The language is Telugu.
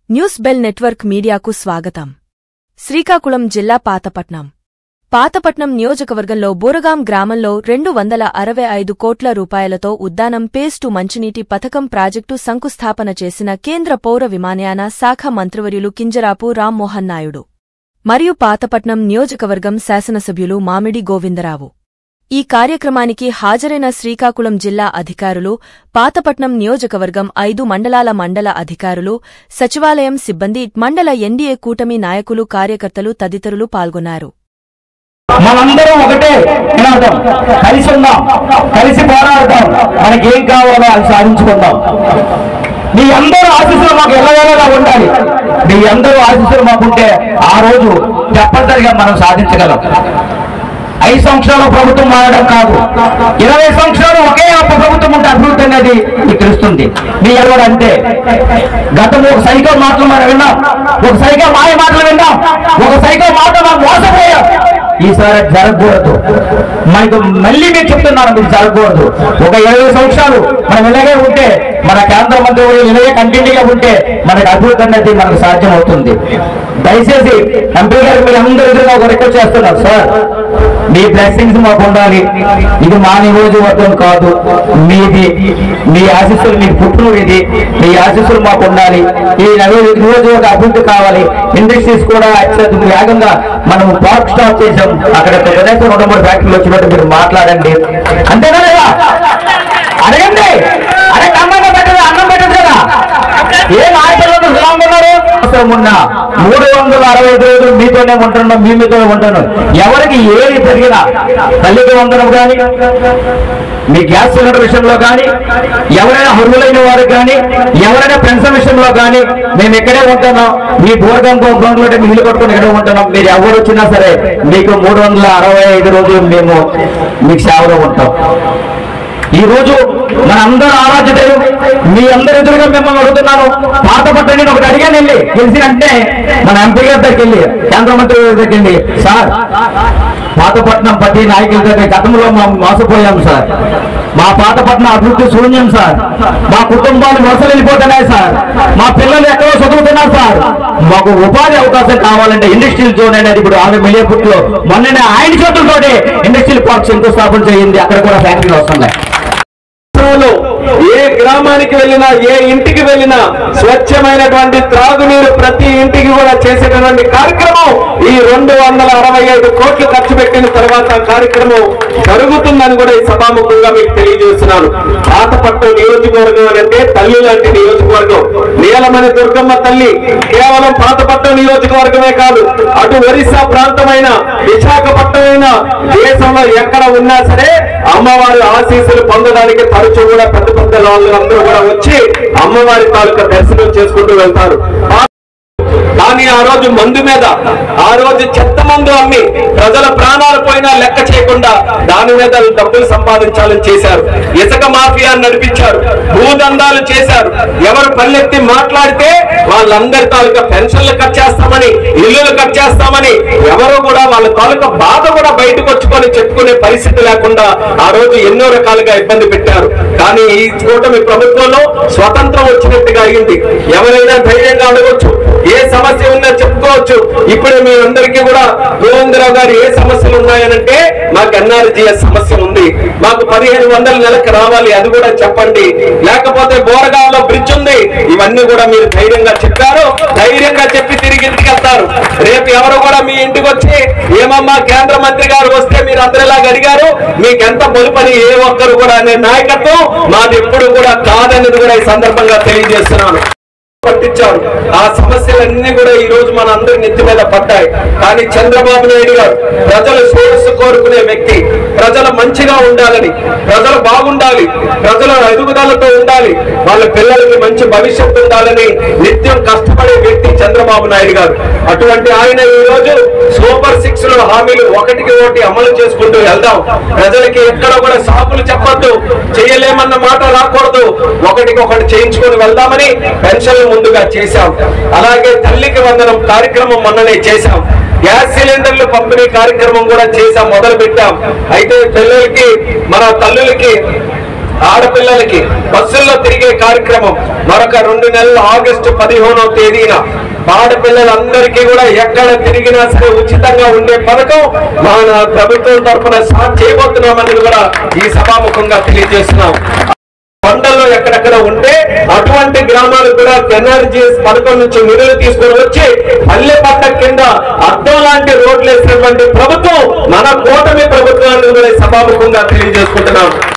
న్యూస్ బెల్ నెట్వర్క్ మీడియాకు స్వాగతం. శ్రీకాకుళం జిల్లా పాతపట్నం నియోజకవర్గంలో బూరగాం గ్రామంలో 265 కోట్ల రూపాయలతో ఉద్దానం ఫేజ్ 2 మంచినీటి పథకం ప్రాజెక్టు శంకుస్థాపన చేసిన కేంద్ర పౌర విమానయాన శాఖ మంత్రివర్యులు కింజరాపు రామ్మోహన్ నాయుడు మరియు పాతపట్నం నియోజకవర్గం శాసనసభ్యులు మామిడి గోవిందరావు. ఈ కార్యక్రమానికి హాజరైన శ్రీకాకుళం జిల్లా అధికారులు, పాతపట్నం నియోజకవర్గం 5 మండలాల మండల అధికారులు, సచివాలయం సిబ్బంది, మండల ఎన్డీఏ కూటమి నాయకులు, కార్యకర్తలు తదితరులు పాల్గొన్నారు. మనందరం ఒకటే నినాదం, కలిసి ఉందాం, కలిసి పోరాడదాం, మనకేం కావాలో అది సాధించుకుందాం. మీ అందరూ ఆశీస్సులు మాకు ఎల్లవేళలా ఉండాలి. మీ అందరూ ఆశీస్సులు మాకుంటే ఆ రోజు తప్పనిసరిగా మనం సాధించగలం. 5 సంవత్సరాల ప్రభుత్వం మారడం కాదు, 20 సంవత్సరాలు ఒకే ప్రభుత్వం ఉంటే అభివృద్ధి అనేది మీకు తెలుస్తుంది. మీ ఎవరు అంటే గతంలో ఒక సైకో మాటలు మనం విన్నాం, ఒక సైకో మాయ మాటలు విన్నాం, ఒక సైకో మాట మనం మోసపోయాం. ఈసారి జరగకూడదు. మనకు మళ్ళీ మీరు చెప్తున్నాను, మీరు జరగకూడదు. ఒక 20 సంవత్సరాలు మనం ఇలాగే ఉంటే, మన కేంద్ర మంత్రి ఇలాగే కంటిన్యూగా ఉంటే మనకు అభివృద్ధి అనేది మనకు సాధ్యం అవుతుంది. దయచేసి ఎంపీ గారు మీరు అందరూ ఎదురుగా ఒక రిక్వెస్ట్ చేస్తున్నారు, సార్ మీ బ్లెస్సింగ్స్ మాకు ఉండాలి. ఇది మా నియోజకవర్గం కాదు, మీది. మీ ఆశీస్సులు, మీకు పుట్టినూరు ఇది, మీ ఆశీస్సులు మాకు ఉండాలి. ఈ నియోజకవర్గ అభివృద్ధి కావాలి. ఇండస్ట్రీస్ కూడా అత్యంత వేగంగా మనం పార్క్ స్టాప్ చేసాం, అక్కడ ప్రదేశం 2-3 ఫ్యాక్టరీలు వచ్చినట్టు మీరు మాట్లాడండి. అంతేనా లేదా? అడగండి. అరే అన్నం పెట్టదు, అన్నం పెట్టదు కదా. ఏ నాయకులు ఉన్నారు? ఉన్న 365 రోజులు మీతోనే ఉంటున్నాం, మీతోనే ఉంటున్నాం. ఎవరికి ఏది జరిగినా, తల్లికి వందనం కానీ, మీ గ్యాస్ సిలిండర్ విషయంలో కానీ, ఎవరైనా అర్హులైన వారికి కానీ, ఎవరైనా పెన్షన్ విషయంలో కానీ మేము ఎక్కడే ఉంటున్నాం. మీ బోర్గం గ్రౌండ్లో మిగిలి కొట్టుకుని ఎక్కడే ఉంటున్నాం. మీరు ఎవరు వచ్చినా సరే మీకు 365 రోజులు మేము మీకు సేవలో ఉంటాం. ఈ రోజు మన అందరూ ఆరాధ్య దైవం, మీ అందరి ఎదురుగా మిమ్మల్ని అడుగుతున్నాను. పాతపట్నం నేను ఒకటి అడిగాను, వెళ్ళి గెలిచినంటే మన ఎంపీ గారి దగ్గరికి వెళ్ళి, కేంద్ర మంత్రి గారి దగ్గరికి వెళ్ళి, సార్ పాతపట్నం ప్రతి నాయకుల దగ్గర గతంలో మేము మోసపోయాం సార్, మా పాతపట్నం అభివృద్ధి శూన్యం సార్, మా కుటుంబాలు వలసలు వెళ్ళిపోతున్నాయి సార్, మా పిల్లలు ఎక్కడో చదువుతున్నారు సార్, మాకు ఉపాధి అవకాశం కావాలంటే ఇండస్ట్రియల్ జోన్ అనేది ఇప్పుడు 6 మిలియన్ ఫుట్లో మొన్ననే ఆయన చేతులతోటి ఇండస్ట్రియల్ పార్క్ శంకుస్థాపన చేయింది. అక్కడ కూడా ఫ్యాక్టరీలు వస్తున్నాయి. ఏ గ్రామానికి వెళ్ళినా, ఏ ఇంటికి వెళ్ళినా స్వచ్ఛమైనటువంటి త్రాగునీరు ప్రతి ఇంటికి కూడా చేసేటటువంటి కార్యక్రమం ఈ 265 కోట్లు ఖర్చు పెట్టిన తర్వాత కార్యక్రమం జరుగుతుందని కూడా ఈ సభాముఖంగా మీకు తెలియజేస్తున్నాను. పాతపట్నం నియోజకవర్గం అంటే తల్లి లాంటి నియోజకవర్గం. నీలమణి దుర్గమ్మ తల్లి కేవలం పాతపట్నం నియోజకవర్గమే కాదు, అటు ఒరిస్సా ప్రాంతమైన, విశాఖపట్నమైన, దేశంలో ఎక్కడ ఉన్నా సరే అమ్మవారి ఆశీస్సులు పొందడానికి తరచూ కూడా పెద్ద పెద్ద వాళ్ళందరూ కూడా వచ్చి అమ్మవారి తాలూకా దర్శనం చేసుకుంటూ వెళ్తారు. కానీ ఆ రోజు మందు మీద, ఆ రోజు చెత్త మందు అమ్మి ప్రజల ప్రాణాలు పోయినా లెక్క చేయకుండా దాని మీద డబ్బులు సంపాదించాలని చేశారు. ఇసుక మాఫియా నడిపించారు, భూదందాలు చేశారు. ఎవరు పల్లెత్తి మాట్లాడితే వాళ్ళందరి తాలూకా పెన్షన్లు కట్ చేస్తామని, ఇల్లులు కట్ చేస్తామని, ఎవరు కూడా వాళ్ళ తాలూకా బాధ కూడా బయటకు వచ్చుకొని చెప్పుకునే పరిస్థితి లేకుండా ఆ రోజు ఎన్నో రకాలుగా ఇబ్బంది పెట్టారు. కానీ ఈ కూటమి ప్రభుత్వంలో స్వతంత్రం వచ్చినట్టుగా అయింది. ఎవరైనా ధైర్యంగా అడగొచ్చు, ఏ సమస్య ఉన్నా చెప్పుకోవచ్చు. ఇప్పుడు మీ అందరికీ కూడా గోవిందరావు గారు ఏ సమస్యలు ఉన్నాయనంటే, మాకు ఎన్ఆర్జీఎస్ సమస్య ఉంది, మాకు 1500 నెలకు రావాలి, అది కూడా చెప్పండి. లేకపోతే బోరగాల్లో బ్రిడ్జ్ ఉంది, ఇవన్నీ కూడా మీరు ధైర్యంగా చెప్పారు. ధైర్యంగా చెప్పి తిరిగి ఇంటికి వెళ్తారు. రేపు ఎవరు కూడా మీ ఇంటికి వచ్చి, ఏమమ్మా కేంద్ర మంత్రి గారు వస్తే మీరు అందరిలాగా అడిగారు, మీకెంత పొలుపని ఏ ఒక్కరు కూడా అనే నాయకత్వం మాది ఎప్పుడు కూడా కాదనేది కూడా ఈ సందర్భంగా తెలియజేస్తున్నాను. పట్టించారు. ఆ సమస్యలన్నీ కూడా ఈ రోజు మన అందరి నెత్తి మీద పడ్డాయి. కానీ చంద్రబాబు నాయుడు గారు ప్రజల శ్రేయస్సు కోరుకునే వ్యక్తి, ప్రజలు మంచిగా ఉండాలని, ప్రజలు బాగుండాలి, ప్రజల ఎదుగుదలతో ఉండాలి, వాళ్ళ పిల్లలకి మంచి భవిష్యత్తు ఉండాలని నిత్యం కష్టపడే వ్యక్తి చంద్రబాబు నాయుడు గారు. అటువంటి ఆయన ఈ రోజు సూపర్ 6 లో హామీలు 1కి 1 అమలు చేసుకుంటూ వెళ్దాం. ప్రజలకి ఎక్కడ కూడా సాకులు చెప్పొద్దు, చేయలేమన్న మాట రాకూడదు, 1కి 1 చేయించుకొని వెళ్దామని పెన్షన్లు ముందుగా చేశాం. అలాగే తల్లికి వందనం కార్యక్రమం మొన్ననే చేశాం. గ్యాస్ సిలిండర్లు పంపిణీ కార్యక్రమం కూడా చేశాం, మొదలు పెట్టాం. అయితే పిల్లలకి, మన తల్లులకి ఆడపిల్లలకి బస్సుల్లో తిరిగే కార్యక్రమం మరొక 2 నెలలు ఆగస్టు 15వ తేదీన ఆడపిల్లలందరికీ కూడా ఎక్కడ తిరిగినా సరే ఉచితంగా ఉండే పథకం మన ప్రభుత్వం తరఫున స్టార్ట్ చేయబోతున్నామని కూడా ఈ సభాముఖంగా తెలియజేస్తున్నాం. కొండల్లో ఎక్కడెక్కడ ఉంటే అటువంటి గ్రామాలకు కూడా ఎన్ఆర్జీఎస్ పథకం నుంచి నిధులు తీసుకొని వచ్చి పల్లె పట్ట కింద అద్దం లాంటి రోడ్లు వేసినటువంటి ప్రభుత్వం మన కూటమి ప్రభుత్వాన్ని కూడా సభాముఖంగా తెలియజేసుకుంటున్నాం.